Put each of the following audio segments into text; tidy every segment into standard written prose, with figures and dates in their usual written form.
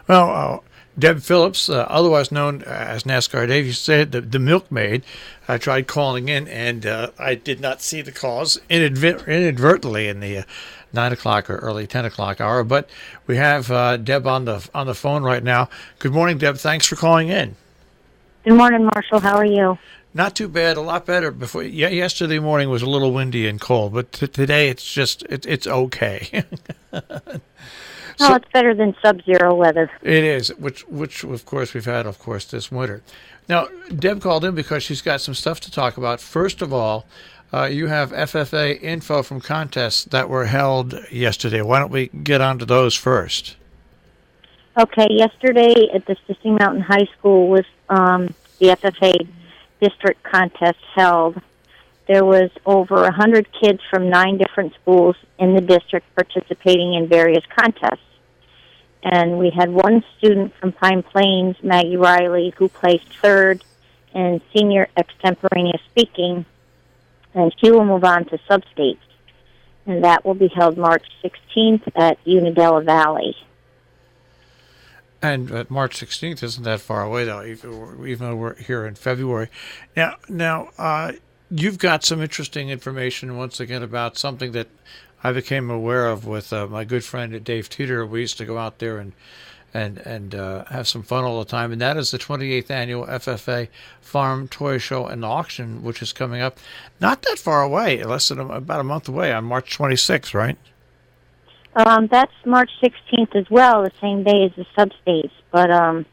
Well, Deb Phillips, otherwise known as NASCAR Dave, you said the milkmaid. I tried calling in, and I did not see the calls inadvertently in the 9 o'clock or early 10 o'clock hour. But we have Deb on the phone right now. Good morning, Deb. Thanks for calling in. Good morning, Marshall. How are you? Not too bad. A lot better. Yesterday morning was a little windy and cold, but today it's okay. So, it's better than sub-zero weather. It is, which of course we've had, this winter. Now, Deb called in because she's got some stuff to talk about. First of all, you have FFA info from contests that were held yesterday. Why don't we get on to those first? Okay, yesterday at the Sissing Mountain High School was the FFA district contest held. There was over 100 kids from 9 different schools in the district participating in various contests. And we had one student from Pine Plains, Maggie Riley, who placed third in senior extemporaneous speaking, and she will move on to sub-states. And that will be held March 16th at Unadilla Valley. And March 16th isn't that far away, though, even though we're here in February. Now, you've got some interesting information, once again, about something that I became aware of with my good friend Dave Teeter. We used to go out there and have some fun all the time, and that is the 28th Annual FFA Farm Toy Show and Auction, which is coming up not that far away, less than about a month away, on March 26th, right? That's March 16th as well, the same day as the sub-states. But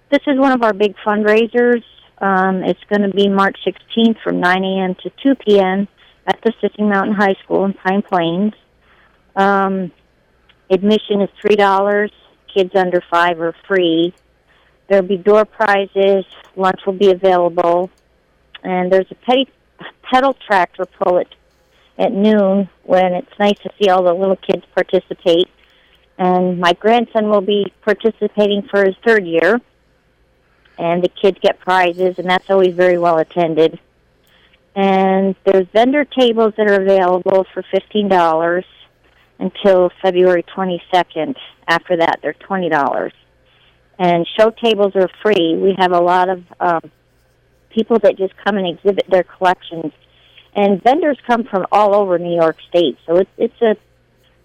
this is one of our big fundraisers. It's going to be March 16th from 9 a.m. to 2 p.m. at the Sissing Mountain High School in Pine Plains. Admission is $3. Kids under 5 are free. There'll be door prizes. Lunch will be available. And there's a pedal tractor pull at noon when it's nice to see all the little kids participate. And my grandson will be participating for his 3rd year. And the kids get prizes, and that's always very well attended. And there's vendor tables that are available for $15 until February 22nd. After that, they're $20. And show tables are free. We have a lot of people that just come and exhibit their collections. And vendors come from all over New York State, so it's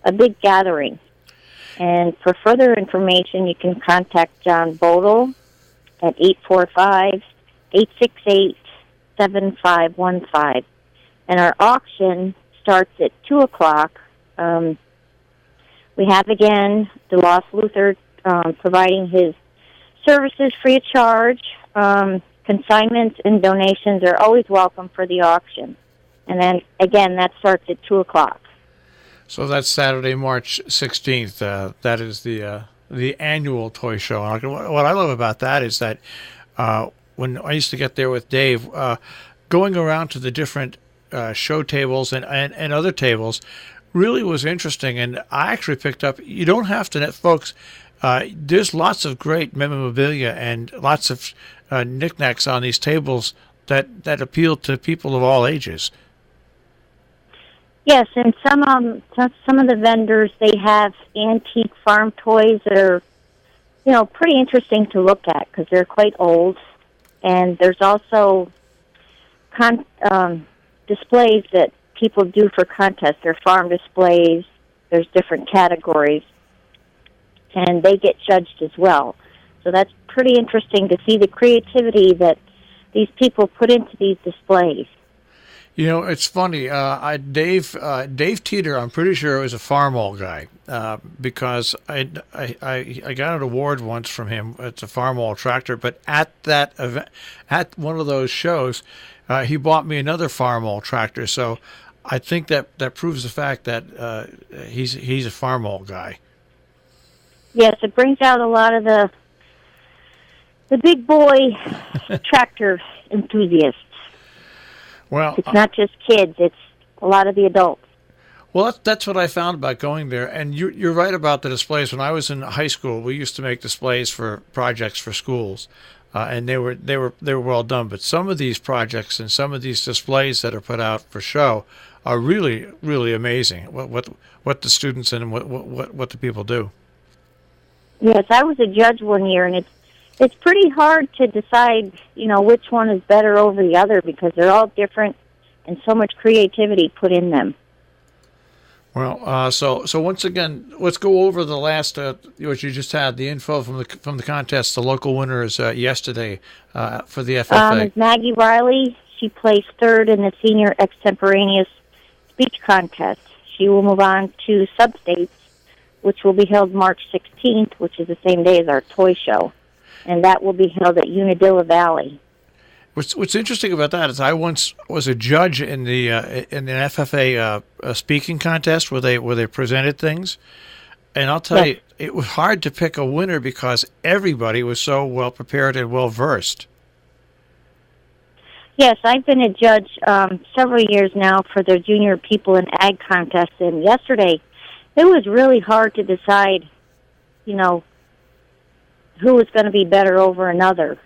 a big gathering. And for further information, you can contact John Bodel at 845-868-7515. And our auction starts at 2 o'clock. We have, again, DeLoss Luther providing his services free of charge. Consignments and donations are always welcome for the auction. And then, again, that starts at 2 o'clock. So that's Saturday, March 16th. That is the annual toy show. And what I love about that is that when I used to get there with Dave, going around to the different show tables and other tables really was interesting. And I actually picked up, you don't have to, folks, there's lots of great memorabilia and lots of knickknacks on these tables that appeal to people of all ages. Yes, and some of the vendors, they have antique farm toys that are, pretty interesting to look at because they're quite old. And there's also displays that people do for contests. They're farm displays. There's different categories, and they get judged as well. So that's pretty interesting to see the creativity that these people put into these displays. It's funny. Dave Teeter, I'm pretty sure was a Farmall guy because I got an award once from him. It's a Farmall tractor, but at that event, at one of those shows, he bought me another Farmall tractor. So I think that proves the fact that he's a Farmall guy. Yes, it brings out a lot of the big boy tractor enthusiasts. Well, it's not just kids; it's a lot of the adults. Well, that's what I found about going there, and you're right about the displays. When I was in high school, we used to make displays for projects for schools, and they were well done. But some of these projects and some of these displays that are put out for show are really, really amazing. What the students and what the people do. Yes, I was a judge one year, and it's pretty hard to decide, which one is better over the other because they're all different and so much creativity put in them. Well, so once again, let's go over the last what you just had, the info from the contest. The local winners yesterday for the FFA. Maggie Riley, she placed third in the senior extemporaneous speech contest. She will move on to sub-states, which will be held March 16th, which is the same day as our toy show, and that will be held at Unadilla Valley. What's interesting about that is I once was a judge in the FFA speaking contest where they presented things, and I'll tell you, it was hard to pick a winner because everybody was so well prepared and well versed. Yes, I've been a judge several years now for the Junior People in Ag contest, and yesterday it was really hard to decide, who was going to be better over another.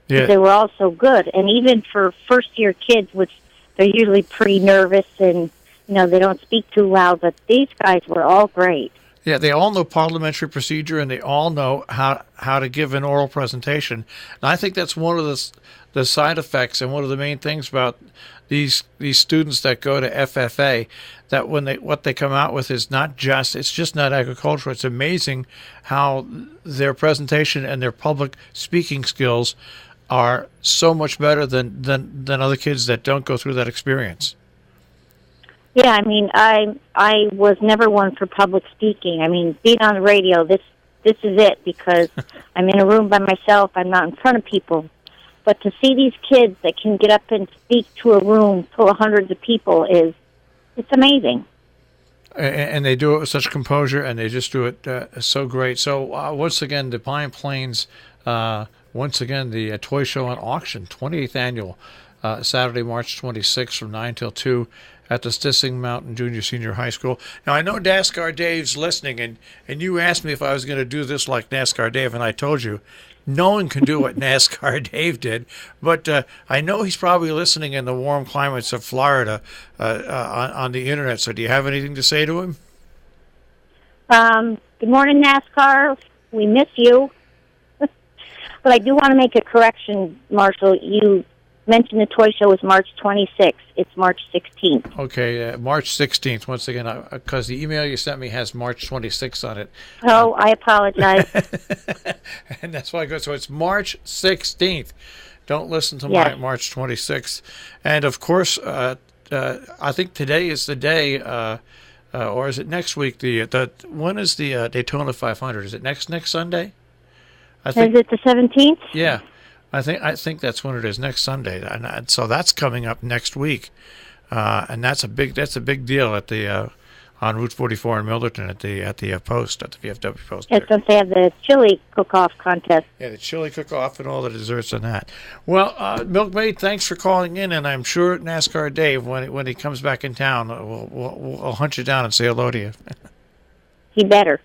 Yeah. They were all so good, and even for first-year kids, which they're usually pretty nervous and, they don't speak too loud, but these guys were all great. Yeah, they all know parliamentary procedure, and they all know how to give an oral presentation. And I think that's one of the side effects and one of the main things about these students that go to FFA, that what they come out with is it's just not agriculture. It's amazing how their presentation and their public speaking skills are so much better than other kids that don't go through that experience. Yeah, I was never one for public speaking. Being on the radio, this is it, because I'm in a room by myself. I'm not in front of people. But to see these kids that can get up and speak to a room full of hundreds of people it's amazing. And they do it with such composure, and they just do it so great. So once again, the Pine Plains, once again, the Toy Show and Auction, 28th Annual, Saturday, March 26th from 9 till 2 at the Stissing Mountain Junior Senior High School. Now, I know NASCAR Dave's listening, and you asked me if I was going to do this like NASCAR Dave, and I told you, no one can do what NASCAR Dave did, but I know he's probably listening in the warm climates of Florida on the Internet, so do you have anything to say to him? Good morning, NASCAR. We miss you. But I do want to make a correction, Marshall. You mentioned the toy show is March 26th. It's March 16th. Okay, March 16th, once again, because the email you sent me has March 26th on it. Oh, I apologize. And that's why I go, so it's March 16th. Don't listen to March 26th. And, of course, I think today is the day, or is it next week? When is the Daytona 500? Is it next Sunday? Is it the 17th? Yeah. I think that's when it is, next Sunday, and so that's coming up next week, and that's a big deal at the on Route 44 in Millerton at the post, at the VFW post. Yes, don't they have the chili cook-off contest? Yeah, the chili cook-off and all the desserts and that. Well, Milkmaid, thanks for calling in, and I'm sure NASCAR Dave, when he comes back in town, will hunt you down and say hello to you. He better.